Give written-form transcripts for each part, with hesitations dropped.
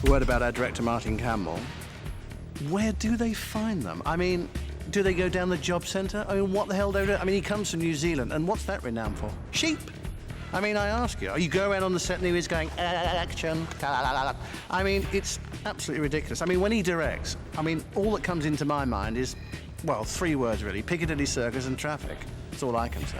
A word about our director, Martin Campbell. Where do they find them? I mean, do they go down the job centre? I mean, what the hell do they do? I mean, he comes from New Zealand, and what's that renowned for? Sheep. I mean, I ask you, you go around on the set and he's going, action, I mean, it's absolutely ridiculous. I mean, when he directs, I mean, all that comes into my mind is, well, 3 words, really, Piccadilly Circus and traffic. That's all I can say.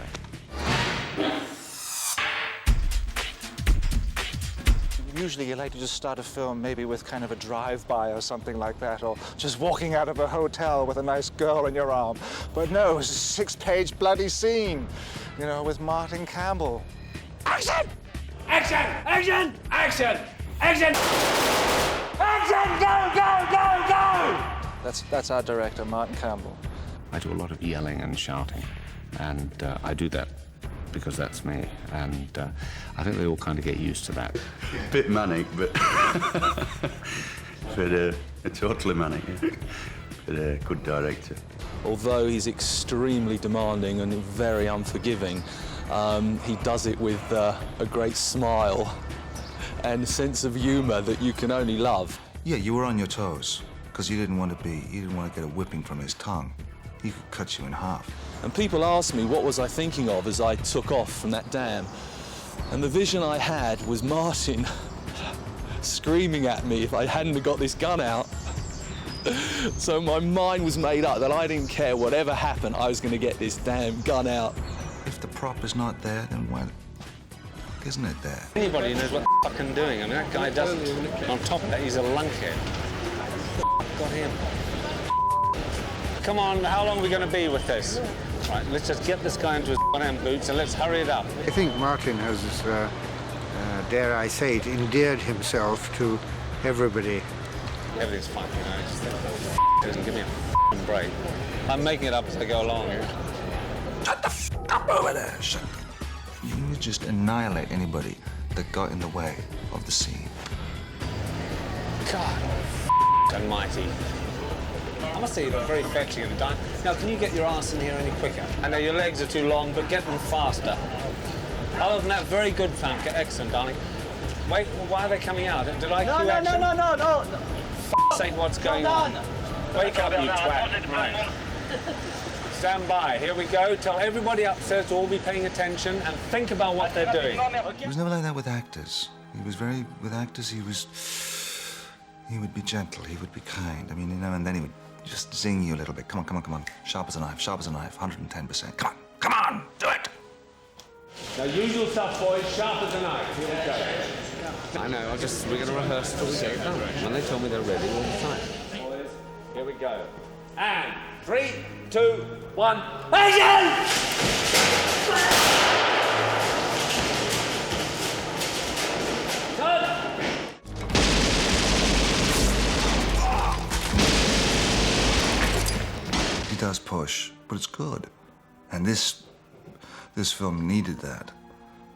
Usually you like to just start a film maybe with kind of a drive-by or something like that, or just walking out of a hotel with a nice girl in your arm. But no, it's a 6-page bloody scene, you know, with Martin Campbell. Action! Action! Action! Action! Action! Action! Go, go, go, go! That's our director, Martin Campbell. I do a lot of yelling and shouting, and I do that because that's me, and I think they all kind of get used to that. A bit manic, but totally manic, yeah. But a good director. Although he's extremely demanding and very unforgiving, he does it with a great smile and a sense of humour that you can only love. Yeah, you were on your toes, because you didn't want to get a whipping from his tongue. He could cut you in half. And people asked me what was I thinking of as I took off from that dam. And the vision I had was Martin screaming at me if I hadn't got this gun out. So my mind was made up that I didn't care whatever happened, I was going to get this damn gun out. If the prop is not there, then why isn't it there? Anybody knows what the fuck I'm doing. I mean, that guy doesn't. On top of that, he's a lunkhead. Got him. Come on, how long are we going to be with this? Right, let's just get this guy into his damn boots and let's hurry it up. I think Martin has, dare I say it, endeared himself to everybody. Everything's fine, you know. Just doesn't give me a break. I'm making it up as I go along. Shut the f up over there! Shut up. You would just annihilate anybody that got in the way of the scene. God almighty. I must say you look very fetching in the dime. Now, can you get your ass in here any quicker? I know your legs are too long, but get them faster. Other than that, very good, Famke. Excellent, darling. Wait, why are they coming out? Did I cue action? No. F***'s sake, what's going on? Wake up, you twat. Right. Stand by. Here we go. Tell everybody upstairs to all be paying attention and think about what they're doing. He was never like that with actors. With actors, he would be gentle, he would be kind. I mean, you know, and then he would just zing you a little bit. Come on. Sharp as a knife, 110%. Come on, do it! Now, usual stuff, boys. Sharp as a knife. Here we go. I know, we're going to rehearse till we get it done. When they tell me they're ready all the time. Boys, here we go. And 3, 2, 1, action! He does push, but it's good. And this film needed that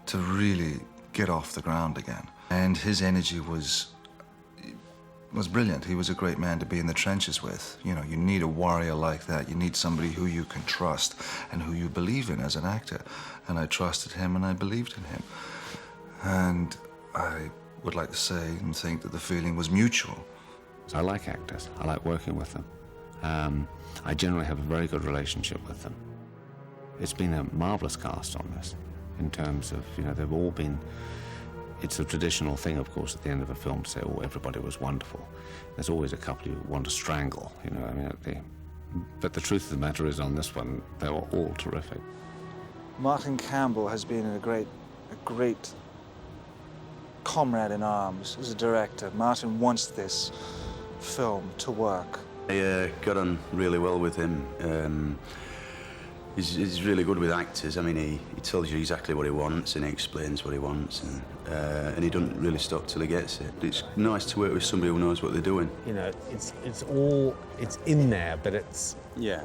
to really get off the ground again. And his energy was brilliant. He was a great man to be in the trenches with. You know, you need a warrior like that. You need somebody who you can trust and who you believe in as an actor. And I trusted him and I believed in him. And I would like to say and think that the feeling was mutual. I like actors. I like working with them. I generally have a very good relationship with them. It's been a marvelous cast on this in terms of, you know, they've all been. It's a traditional thing, of course, at the end of a film to say, oh, everybody was wonderful. There's always a couple you want to strangle, you know, I mean, but the truth of the matter is on this one, they were all terrific. Martin Campbell has been a great comrade in arms as a director. Martin wants this film to work. I got on really well with him. He's really good with actors. I mean, he tells you exactly what he wants and he explains what he wants, and he doesn't really stop till he gets it. It's nice to work with somebody who knows what they're doing. You know, it's in there, but it's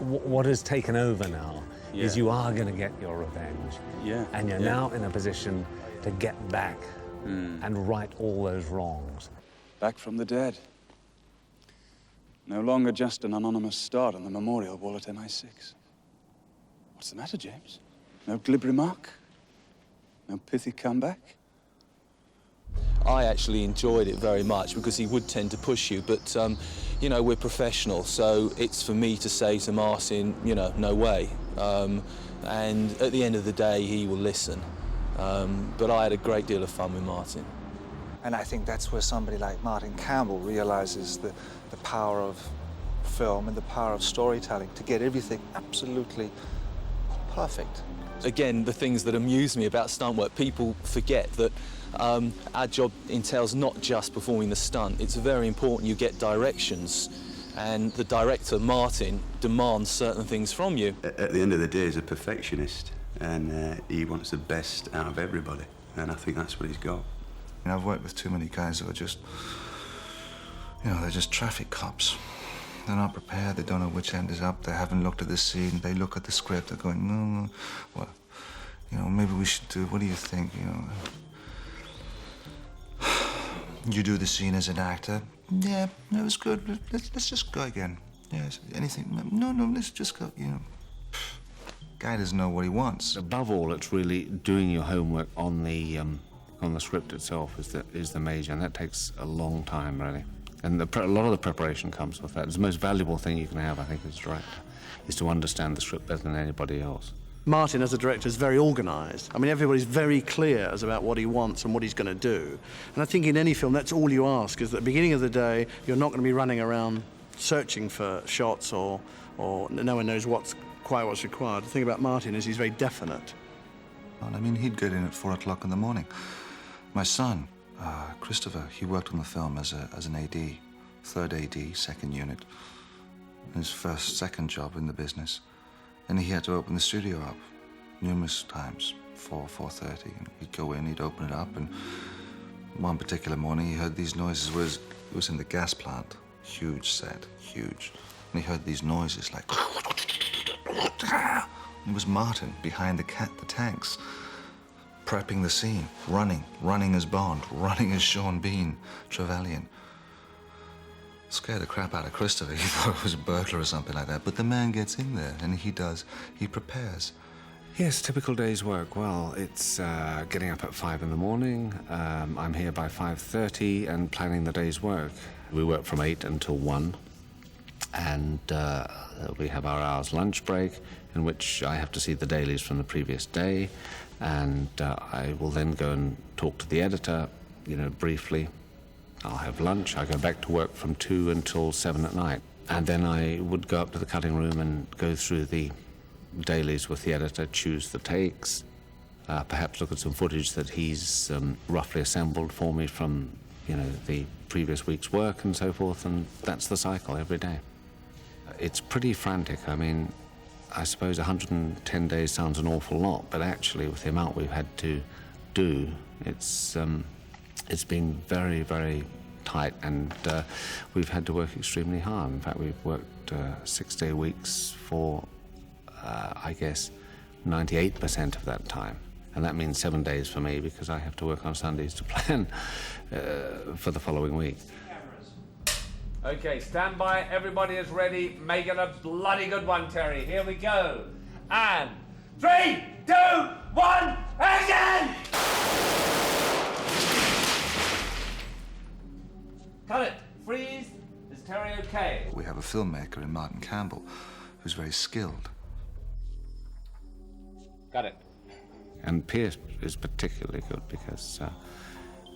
what has taken over now is you are going to get your revenge, and you're now in a position to get back and right all those wrongs. Back from the dead. No longer just an anonymous star on the memorial wall at MI6. What's the matter, James? No glib remark? No pithy comeback? I actually enjoyed it very much because he would tend to push you, but you know, we're professional, so it's for me to say to Martin, you know, no way. And at the end of the day, he will listen. But I had a great deal of fun with Martin. And I think that's where somebody like Martin Campbell realizes the power of film and the power of storytelling to get everything absolutely perfect. Again, the things that amuse me about stunt work, people forget that our job entails not just performing the stunt. It's very important you get directions, and the director, Martin, demands certain things from you. At the end of the day, he's a perfectionist, and he wants the best out of everybody, and I think that's what he's got. You know, I've worked with too many guys who are just, you know, they're just traffic cops. They're not prepared, they don't know which end is up, they haven't looked at the scene, they look at the script, they're going, no, well, you know, maybe we should do, what do you think, you know? You do the scene as an actor, yeah, that was good, let's just go again. Yes, anything, no, let's just go, you know. Guy doesn't know what he wants. Above all, it's really doing your homework on the script itself is the major, and that takes a long time, really. And a lot of the preparation comes with that. It's the most valuable thing you can have, I think, as a director, is to understand the script better than anybody else. Martin, as a director, is very organised. I mean, everybody's very clear as about what he wants and what he's going to do. And I think in any film, that's all you ask, is that at the beginning of the day, you're not going to be running around searching for shots or no one knows what's required. The thing about Martin is he's very definite. I mean, he'd get in at 4 o'clock in the morning. My son, Christopher, he worked on the film as an AD, third AD, second unit. His second job in the business. And he had to open the studio up numerous times, 4:30. He'd go in, he'd open it up, and one particular morning he heard these noises. It was in the gas plant, huge set, huge. And he heard these noises like... It was Martin behind the tanks, prepping the scene, running as Bond, running as Sean Bean, Trevelyan. Scared the crap out of Christopher. He thought it was a burglar or something like that. But the man gets in there, and he prepares. Yes, typical day's work. Well, it's getting up at 5 in the morning. I'm here by 5:30 and planning the day's work. We work from 8 until 1, and we have our hour's lunch break, in which I have to see the dailies from the previous day, and I will then go and talk to the editor, you know, briefly. I'll have lunch, I go back to work from 2 until 7 at night. And then I would go up to the cutting room and go through the dailies with the editor, choose the takes, perhaps look at some footage that he's roughly assembled for me from, you know, the previous week's work and so forth, and that's the cycle every day. It's pretty frantic. I mean, I suppose 110 days sounds an awful lot, but actually with the amount we've had to do, it's been very, very tight, and we've had to work extremely hard. In fact, we've worked 6-day weeks for, I guess, 98% of that time. And that means 7 days for me, because I have to work on Sundays to plan for the following week. Okay, stand by. Everybody is ready. Make it a bloody good one, Terry. Here we go. And 3, 2, 1, action! Cut it. Freeze. Is Terry okay? We have a filmmaker in Martin Campbell who's very skilled. Got it. And Pierce is particularly good because,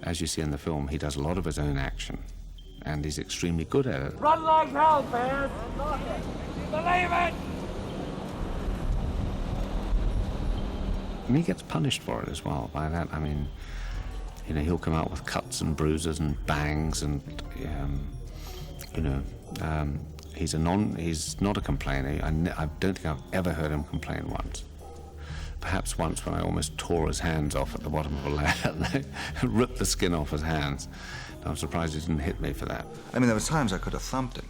as you see in the film, he does a lot of his own action, and he's extremely good at it. Run like hell, Pierce. Believe it. And he gets punished for it as well. By that, I mean, you know, he'll come out with cuts and bruises and bangs, and you know, he's not a complainer. I don't think I've ever heard him complain once. Perhaps once when I almost tore his hands off at the bottom of a ladder, ripped the skin off his hands. I'm surprised he didn't hit me for that. I mean, there were times I could have thumped him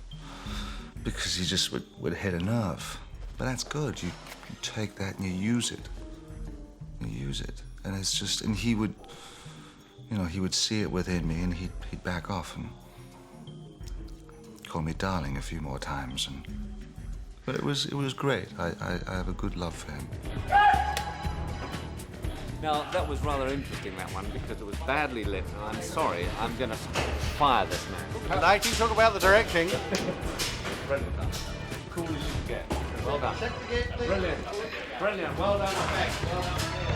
because he just would hit a nerve. But that's good. You take that and you use it. You use it, and it's just, and he would. You know, he would see it within me, and he'd back off and call me darling a few more times. But it was great. I have a good love for him. Now, that was rather interesting, that one, because it was badly lit, and I'm sorry, I'm going to fire this man. And I can talk about the directing. Brilliant. Cool as you can get. Well done. Brilliant. Brilliant. Well done, effect. Well done.